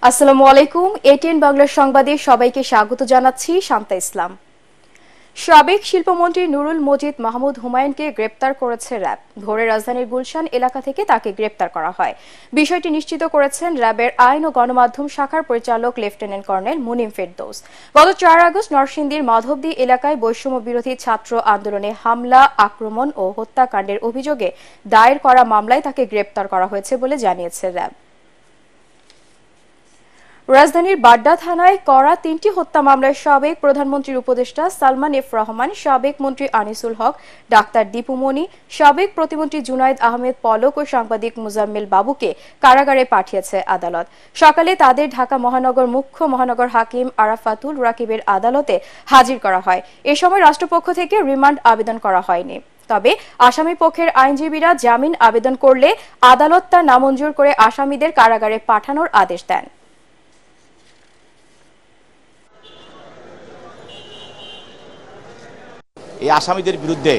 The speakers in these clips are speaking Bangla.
আসসালামু আলাইকুম। এটিএন বাংলা সংবাদে সবাইকে স্বাগত জানাচ্ছি শান্তা ইসলাম। সাবেক শিল্পমন্ত্রী নুরুল মজিদ মাহমুদ হুমায়ুনকে গ্রেপ্তার করেছে র্যাব। ভোরে রাজধানীর গুলশান এলাকা থেকে তাকে গ্রেপ্তার করা হয়। বিষয়টি নিশ্চিত করেছেন র্যাবের আইন ও গণমাধ্যম শাখার পরিচালক লেফটেন্যান্ট কর্নেল মুনিম ফেরদৌস। গত 4 আগস্ট নরসিংদীর মাধবদী এলাকায় বৈষম্য বিরোধী ছাত্র আন্দোলনে হামলা, আক্রমণ ও হত্যাকাণ্ডের অভিযোগে দায়ের করা মামলায় তাকে গ্রেপ্তার করা হয়েছে বলে জানিয়েছে র্যাব। রাজধানীর বাড্ডা থানায় করা 3টি হত্যা মামলায় সাবেক প্রধানমন্ত্রীর উপদেষ্টা সালমান এফ রহমান, সাবেক মন্ত্রী আনিসুল হক, ডাক্তার দীপু মনি, সাবেক প্রতিমন্ত্রী জুনায়েদ আহমেদ পলক ও সাংবাদিক মুজাম্মেল বাবুকে কারাগারে পাঠিয়েছে আদালত। সকালে তাদের ঢাকা মহানগর মুখ্য মহানগর হাকিম আরাফাতুল রাকিবের আদালতে হাজির করা হয়। এ সময় রাষ্ট্রপক্ষ থেকে রিমান্ড আবেদন করা হয়নি। তবে আসামি পক্ষের আইনজীবীরা জামিন আবেদন করলে আদালত তা নামঞ্জুর করে আসামিদের কারাগারে পাঠানোর আদেশ দেন। এই আসামিদের বিরুদ্ধে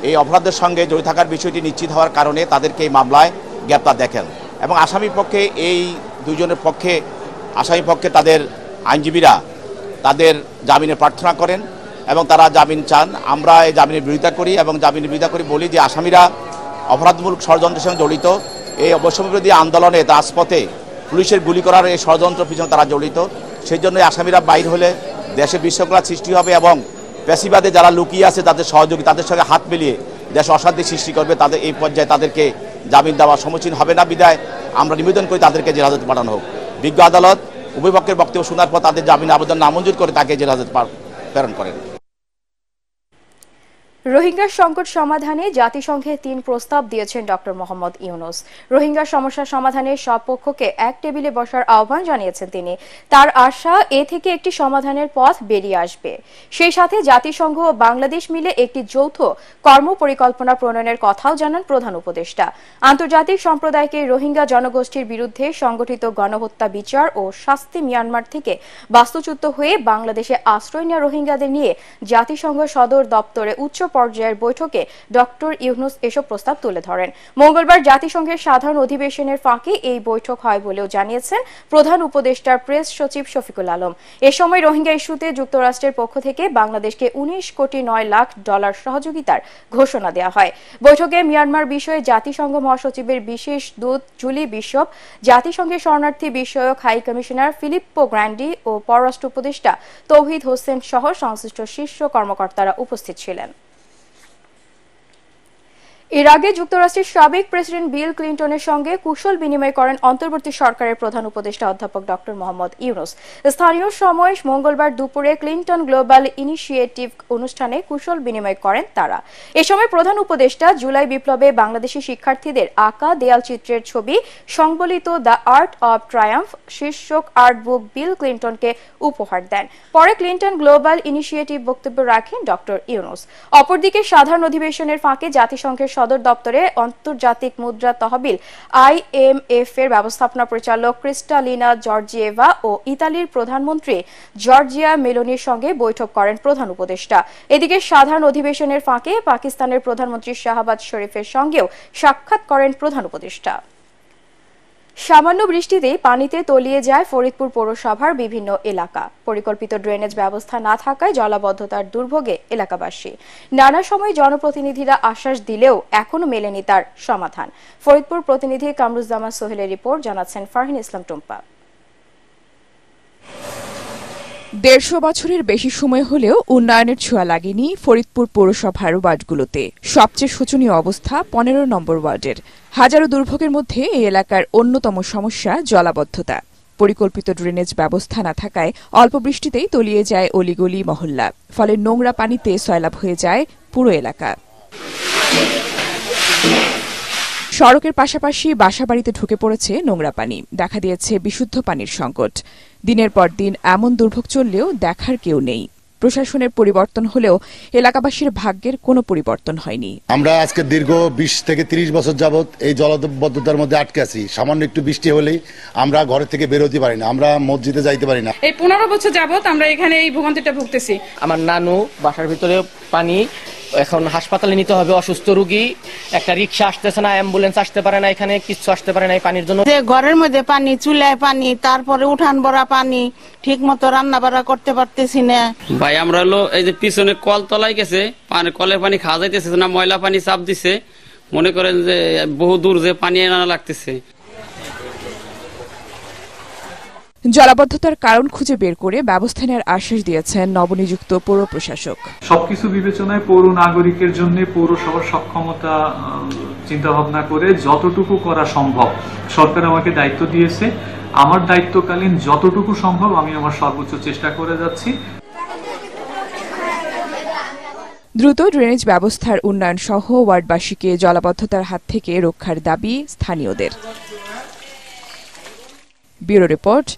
এই অপরাধের সঙ্গে জড়িত থাকার বিষয়টি নিশ্চিত হওয়ার কারণে তাদেরকে এই মামলায় গ্রেপ্তার দেখেন এবং আসামি পক্ষে এই দুজনের পক্ষে আসামি পক্ষে তাদের আইনজীবীরা তাদের জামিনের প্রার্থনা করেন এবং তারা জামিন চান। আমরা এই জামিনের বিরোধিতা করি এবং জামিনের বিরোধিতা করি বলি যে আসামিরা অপরাধমূলক ষড়যন্ত্রের সঙ্গে জড়িত। এই বৈষম্য বিরোধী আন্দোলনে রাজপথে পুলিশের গুলি করার এই ষড়যন্ত্র পিছনে তারা জড়িত। সেই জন্য আসামিরা বাইর হলে দেশে বিশৃঙ্খলা সৃষ্টি হবে এবং পেশিবাদে যারা লুকিয়ে আছে তাদের সহযোগী তাদের সঙ্গে হাত মিলিয়ে দেশে অশান্তি সৃষ্টি করবে। তাদের এই পর্যায়ে তাদেরকে জামিন দেওয়া সমীচীন হবে না বিধায় আমরা নিবেদন করি তাদেরকে জেল হাজতে পাঠানো হোক। বিজ্ঞ আদালত উভয় পক্ষের বক্তব্য শোনার পর তাদের জামিন আবেদন নামঞ্জুর করে তাকে জেল হাজতে প্রেরণ করেন। রোহিঙ্গা সংকট সমাধানে জাতিসংঘে 3 প্রস্তাব দিয়েছেন ডক্টর মোহাম্মদ ইউনুস। রোহিঙ্গা সমস্যা সমাধানে সব পক্ষকে এক টেবিলে বসার আহ্বান জানিয়েছেন তিনি। তার আশা এ থেকে একটি সমাধানের পথ বেরিয়ে আসবে। সেই সাথে জাতিসংঘ ও বাংলাদেশ মিলে একটি যৌথ কর্মপরিকল্পনা প্রণয়নের কথাও জানান প্রধান উপদেষ্টা। আন্তর্জাতিক সম্প্রদায়কে রোহিঙ্গা জনগোষ্ঠীর বিরুদ্ধে সংগঠিত গণহত্যা বিচার ও শাস্তি মিয়ানমার থেকে বাস্তুচ্যুত হয়ে বাংলাদেশে আশ্রয় নেওয়া রোহিঙ্গাদের নিয়ে জাতিসংঘ সদর দপ্তরে উচ্চ পর্যায়ের বৈঠকে ডক্টর ইউনুস এসব প্রস্তাব তুলে ধরেন। মঙ্গলবার জাতিসংঘের সাধারণ অধিবেশনের ফাঁকে এই বৈঠক হয় বলেও জানিয়েছেন প্রধান উপদেষ্টার প্রেস সচিব শফিকুল আলম। এ সময় রোহিঙ্গা ইস্যুতে যুক্তরাষ্ট্রের পক্ষ থেকে বাংলাদেশকে 19 কোটি 9 লাখ ডলার সহযোগিতার ঘোষণা দেওয়া হয়। বৈঠকে মিয়ানমার বিষয়ে জাতিসংঘ মহাসচিবের বিশেষ দূত জুলি বিশপ, জাতিসংঘের শরণার্থী বিষয়ক হাই কমিশনার ফিলিপ্পো গ্র্যান্ডি ও পররাষ্ট্র উপদেষ্টা তৌহিদ হোসেন সহ সংশ্লিষ্ট শীর্ষ কর্মকর্তারা উপস্থিত ছিলেন। এর আগে যুক্তরাষ্ট্রের সাবেক প্রেসিডেন্ট বিল ক্লিন্টনের সঙ্গে কুশল বিনিময় করেন অন্তর্বর্তী সরকারের প্রধান উপদেষ্টা অধ্যাপক ডক্টর মোহাম্মদ ইউনুস। স্থানীয় সময় মঙ্গলবার দুপুরে ক্লিন্টন গ্লোবাল ইনিশিয়েটিভ অনুষ্ঠানে কুশল বিনিময় করেন তারা। এ সময় প্রধান উপদেষ্টা জুলাই বিপ্লবে বাংলাদেশি শিক্ষার্থীদের আঁকা দেয়াল চিত্রের ছবি সংবলিত দ্য আর্ট অব ট্রায়াম্ফ শীর্ষক আর্ট বুক বিল ক্লিন্টনকে উপহার দেন। পরে ক্লিন্টন গ্লোবাল ইনিশিয়েটিভ বক্তব্য রাখেন ডক্টর ইউনুস। অপরদিকে সাধারণ অধিবেশনের ফাঁকে জাতিসংঘের সদর দপ্তরে আন্তর্জাতিক মুদ্রা তহবিল IMF এর ব্যবস্থাপনা পরিচালক ক্রিস্টালিনা জর্জিয়েভা ও ইতালির প্রধানমন্ত্রী জর্জিয়া মেলোনির সঙ্গে বৈঠক করেন প্রধান উপদেষ্টা। এদিকে সাধারণ অধিবেশনের ফাঁকে পাকিস্তানের প্রধানমন্ত্রী শাহবাজ শরীফের সঙ্গেও সাক্ষাৎ করেন প্রধান উপদেষ্টা। সামান্য বৃষ্টিতেই পানিতে তলিয়ে যায় ফরিদপুর পৌরসভার বিভিন্ন এলাকা। পরিকল্পিত ড্রেনেজ ব্যবস্থা না থাকায় জলাবদ্ধতার দুর্ভোগে এলাকাবাসী। নানা সময় জনপ্রতিনিধিরা আশ্বাস দিলেও এখনো মেলেনি তার সমাধান। ফরিদপুর প্রতিনিধি কামরুজ্জামান সোহেলের রিপোর্ট, জানাচ্ছেন ফারহিন ইসলাম টুম্পা। 150 বছরের বেশি সময় হলেও উন্নয়নের ছোঁয়া লাগেনি ফরিদপুর পৌরসভার ওয়ার্ডগুলোতে। সবচেয়ে শোচনীয় অবস্থা 15 নম্বর ওয়ার্ডের। হাজারো দুর্ভোগের মধ্যে এই এলাকার অন্যতম সমস্যা জলাবদ্ধতা। পরিকল্পিত ড্রেনেজ ব্যবস্থা না থাকায় অল্প বৃষ্টিতেই তলিয়ে যায় অলিগলি মহল্লা। ফলে নোংরা পানিতে সয়লাব হয়ে যায় পুরো এলাকা। সড়কের পাশাপাশি বাসাবাড়িতে ঢুকে পড়েছে নোংরা পানি। দেখা দিয়েছে বিশুদ্ধ পানির সংকট। দিনের পর দিন এমন দুর্ভোগ চললেও দেখার কেউ নেই। প্রশাসনের পরিবর্তন হলেও এলাকাবাসীর ভাগ্যের কোনো পরিবর্তন হয়নি। আমরা আজকে দীর্ঘ 20 থেকে 30 বছর যাবত এই জলাবদ্ধতার মধ্যে আটকে আছি। সামান্য একটু বৃষ্টি হলেই আমরা ঘর থেকে বের হতে পারি না, আমরা মসজিদে যাইতে পারি না। এই 15 বছর যাবত আমরা এখানে এই ভোগান্তিটা ভুগতেছি। আমার নানু বাসার ভিতরে পানি এখন হাসপাতালে নিতে হবে অসুস্থ রোগী, একটা রিক্সা আসতেছে না, অ্যাম্বুলেন্স আসতে পারে না, এখানে কিছু আসতে পারে না এই পানির জন্য। যে ঘরের মধ্যে পানি, চুলায় পানি, তারপরে উঠান ভরা পানি, ঠিক মতো রান্না বাড়া করতে পারতেছি না। ভাই আমরা হলো এই যে পিছনে কল তলায় গেছে, কলের পানি খাওয়া যাইতেছে না, ময়লা পানি চাপ দিছে, মনে করেন যে বহু দূর যে পানি আনা লাগতেছে। জলাবদ্ধতার কারণ খুঁজে বের করে ব্যবস্থা নেওয়ার আশ্বাস দিয়েছেন নবনিযুক্ত পৌর প্রশাসক। সবকিছু বিবেচনায় পৌর নাগরিকের জন্য পৌরসভার সক্ষমতা চিন্তা ভাবনা করে যতটুকু করা সম্ভব সরকার আমাকে দায়িত্ব দিয়েছে, আমার দায়িত্বকালীন যতটুকু সম্ভব আমি আমার সর্বোচ্চ চেষ্টা করে যাচ্ছি। দ্রুত ড্রেনেজ ব্যবস্থার উন্নয়ন সহ ওয়ার্ডবাসীকে জলাবদ্ধতার হাত থেকে রক্ষার দাবি স্থানীয়দের। Bureau report,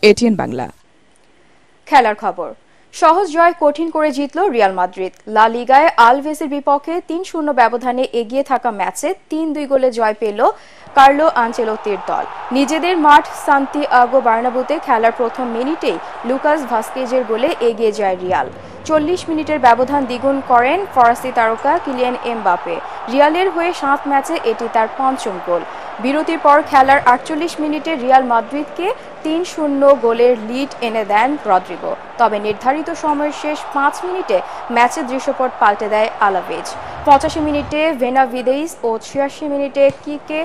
ATN Bangla. খেলার খবর। সহজ জয় কঠিন করে জিতল রিয়াল মাদ্রিদ। লা লিগায় আলভেসের বিপক্ষে ৩-০ ব্যবধানে এগিয়ে থাকা ম্যাচে ৩-২ গোলে জয় পেল কার্লো আনচেলোত্তির দল। নিজেদের মাঠ সান্তিয়াগো বার্নাব্যুতে খেলার প্রথম মিনিটেই লুকাস ভাস্কেজের গোলে এগিয়ে যায় রিয়াল। ৪০ মিনিটের ব্যবধান দ্বিগুণ করেন ফরাসি তারকা কিলিয়ান এমবাপে। রিয়ালের হয়ে ৭ ম্যাচে এটি তার পঞ্চম গোল। বিরতির পর খেলার ৪৮ মিনিটে রিয়াল মাদ্রিদকে ৩-০ গোলের লিড এনে দেন রদ্রিগো। তবে নির্ধারিত সময়ের শেষ ৫ মিনিটে ম্যাচের দৃশ্যপট পাল্টে দেয় আলাভেজ। ৮৫ মিনিটে বেনাভিদেইস ও ৮৬ মিনিটে কিকে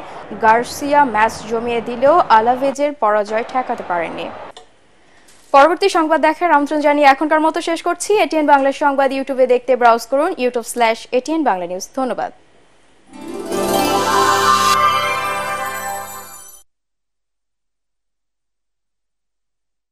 গার্সিয়া ম্যাচ জমিয়ে দিলেও আলাভেজের পরাজয় ঠেকাতে পারেননি। পরবর্তী সংবাদ দেখার আমন্ত্রণ জানিয়ে এখনকার মতো শেষ করছি। এটিএন বাংলা সংবাদ ইউটিউবে দেখতে ব্রাউজ করুন youtube/ATN Bangla News। ধন্যবাদ।